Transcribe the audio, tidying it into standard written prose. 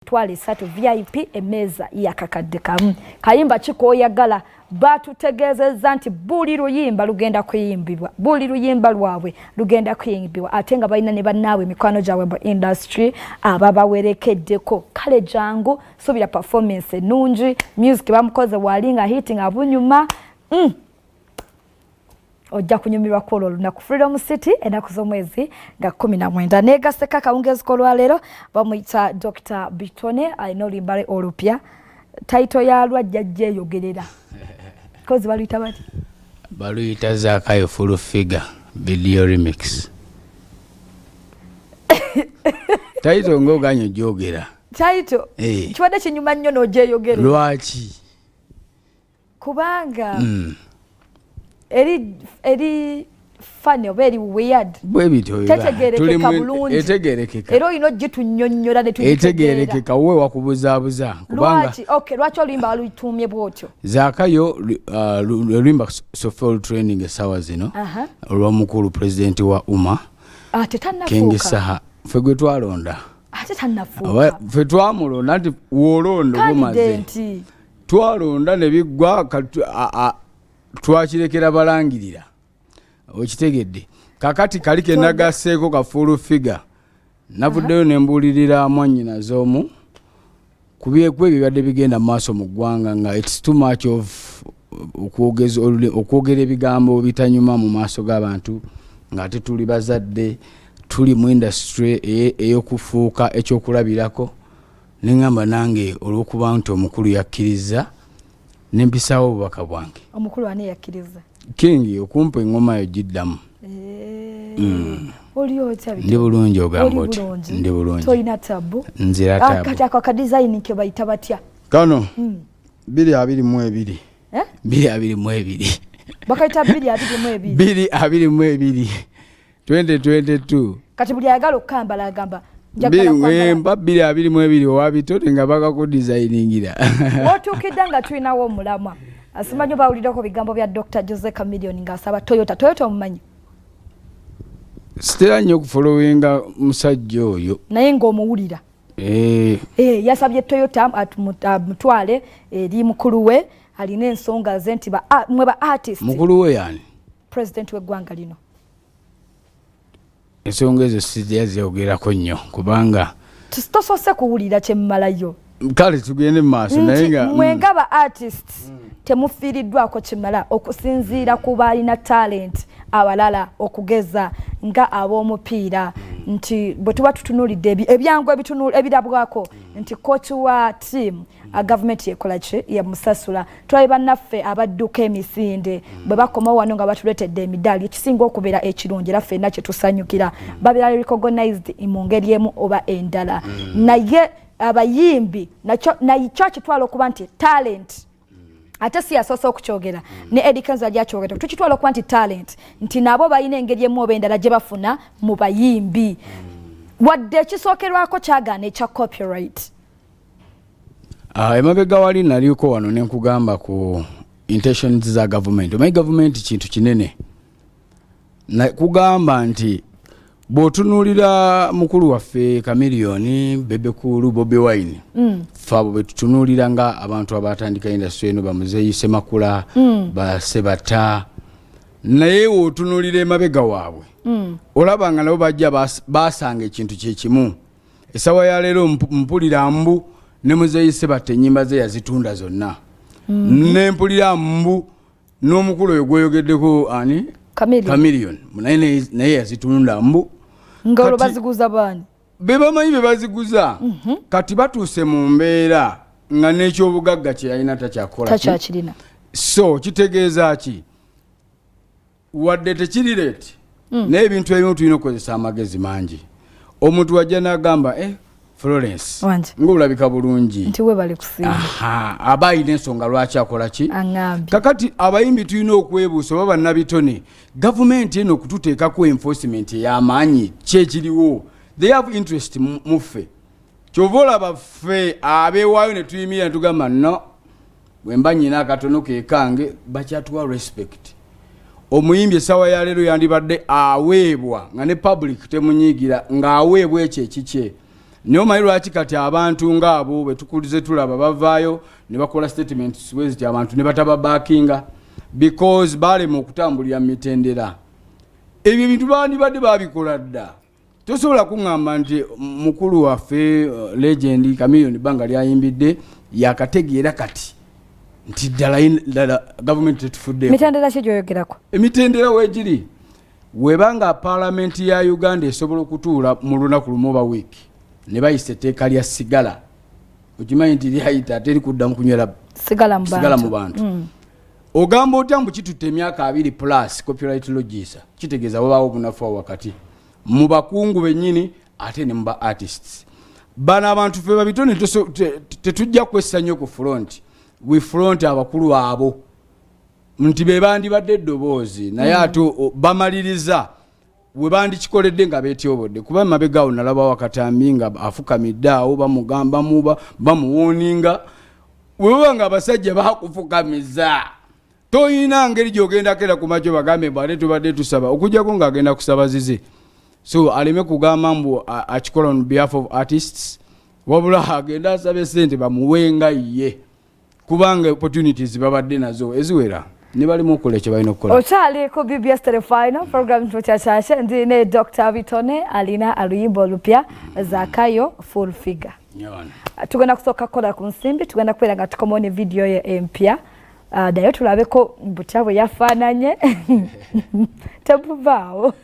twali 3 VIP emeza yakakadde kamu kayimba kikoyagala batutegezeza nti buli luyimba lugenda kuyimbibwa buli luyimba lwabwe lugenda kuyimbibwa ate nga balina ne bannaabwe mikwano gyabwe mu industry ababawerekeddeko kale jangu subira performance enungi music bamukoze walinga hitting abunyuma ojja kunyumirwa kwa olunaku Freedom City enaku z'omwezi nga 19 negaseka kawungezi kolwalero bamuyita Dr Bitone alina oluyimbale olupya title ya lwajjajja eyogerera kozi baluyita bati baluyita Zakayo full figure video remix title ngoganyo jogera title kiwadde kinyuma nnyo n'ogyeyogera lwaki kubanga eri funny oba eri weird tetegerekeka bulungi etegerekeka era olina ogitunyonnyola ne etegerekeka we wakubuzaabuza kubanga lwaki oluyimba walutumye bwotyo Zakayo oluyimba software training esawa zino olw'omukulu president wa umma tetannafuuka ffe gwe twalonda ate tannafuuka ffe twamulonda nti woolonda bumaze twalonda ne biggwa twakirekera balangirira okitegedde kakati kali ke nagaseeko ka full figure navuddeyo ne mbuulirira mwannyina z'omu kubyekwe ebibadde bigenda mu maaso mu ggwanga nga it's too much of okwogera ebigambo bitanyuma mu maaso g'abantu ng'ate tuli bazadde tuli mu industry ey'okufuuka ekyokulabirako neŋŋamba nange olw'okuba nti omukulu yakkiriza nempisawo obubaka bwange omukulu ani yakkiriza kingi okumpa engoma yo giddamu oli otya ndi bulungi ogamba oti ndi bulungi toyina tabu nzira tabu kati ako akadesign ke bayita batya kano 222 222 bakayita 222 2022 kati buli ayagala okukambala agamba mba 222 owabitone nga bakakudesigningira otuukidde nga tulinawo omulamwa asimanyi bawuliddeko bigambo bya Dr Jose Chameleone ng'asaba Toyota omumanyi sitera nnyo okufolowinga musajja oyo naye ng'omuwulira yasabye Toyota amutwale eri mukulu we alina ensonga ze nti mwe ba artist mukulu we yani president w'eggwanga lino ensonga ezo sijazeogerako nnyo kubanga tosoose kuwulira kyemmalayo kale tugende mu maaso naye nga mwenga ba artists temufiiriddwako kimala okusinziira ku baalina talent abalala okugeza nga ab'omupiira nti bwe tuba tutunuulidde ebyangu ebirabwako nti coach wa team gavumenti yekola ki yamusasula twali bannaffe abadduka emisinde bwe bakoma wano nga batuleetedde emidaali ekisinga okubeera ekirungi era ffenna kye tusanyukira babeera recognized mu ngeri emu oba endala naye abayimbi nakyo kitwala okuba nti talent ate si yasoose okukyogera ne Eddie Kenzo yali akyogera tukitwala okuba nti talent nti nabo balina engeri emu oba endala gye bafuna mu bayimbi wadde ekisookerwako kyagaana ekya copyright emabega wali naliko wano ne nkugamba ku intentions za government omanyi government kintu kinene kugamba nti bw'otunuulira mukulu waffe Chameleone Bebe Cool Bobi Wine fabo betutunuulira nga abantu abatandika industry eno bamuzeeyi Semakula basebata naye w'otunuulira emabega waabwe olaba nga nabo bajja basanga ekintu kyekimu esawa ya leero mpulira mbu ne muzeeyi Sebata ennyimba ze yazitunda zonna ne mpulira mbu n'omukulu oyo gweyogeddeko ani Chameleone naye yazitunda mbu ngalo baziguza bani bebamanyi bebaziguza kati batuuse mu mbeera nga n'ekyobugagga kye yalina takyakirina so kitegeeza ki wadde tekirireeti naye ebintu ebimu tulina okukozesa amagezi mangi omuntu wajja n'agamba Florence ng'olabika bulungi nti we bali kusiima aba alina ensonga lwaki akola ki kakati abayimbi tulina okwebuusa oba bannabitone gavumenti eno okututeekako enforcement ey'amaanyi kyekiriwo they have interest muffe kyova olaba ffe abeewaayo ne tuyimira ne tugamba no bwe mba nnyina akatono keekange bakyatuwa respect omuyimbi essaawa ya leero yandibadde aweebwa nga ne public temunyiigira ng'aweebwa ekyo ekikye niyo mayiro lwaki kati abantu ng'abo bwe tukulize tulaba bavaayo ne bakola statements bweziti abantu ne batababaakinga because balema okutambulira mitendera ebyo bintu bandibadde babikola dda tosobola kuŋŋamba nti mukulu waffe legend Chameleone Banga lyayimbidde yakategeera kati nti ddala gavumenti tetufudde mitendera ki gyoyogerako emitendera weegiri webanga paalamenti ya Uganda esobola okutuula mu lunaku lumu oba wiiki ne bayisa etteeka lya sigala okimanyi nti lyayita ate likuddamu kunywera sigala mu bantu ogamba otya mbu kitutte emyaka 2 plus copyright logisa kitegeeza wabaawo obunafu wakati mu bakungu bennyini ate ne mu ba artists bano abantu ffe babitone tetujja kwessa nnyo ku front we front abakulu abo nti be bandibadde eddoboozi naye ate bamaliriza we bandikikoledde nga beetyobodde kuba mabegaawo nalaba wakatambi nga afukamidde awo bamugamba muba bamuwooninga webaba nga abasajja bakufukamiza toyina ngeri gy'ogendako era ku makyo bagambe mbu ate tubadde tusaba okujjako ng'agenda kusaba zize so aleme kugamba mbu akikola on behalf of artists wabula agenda asabe ssente bamuwenga ye kubanga opportunities babadde nazo eziwera ne balimu okukola ekyo balina okukola okyali ku BBS Telefinal program tukyakyakyakye ndi ne Dr Bitone alina aluyimba olupya Zakayo full figure tugenda kusooka kukola ku nsimbi tugenda kubeera nga tukomawo ne video ye empya naye tulabeko butya bwe yafaananye tebuvaawo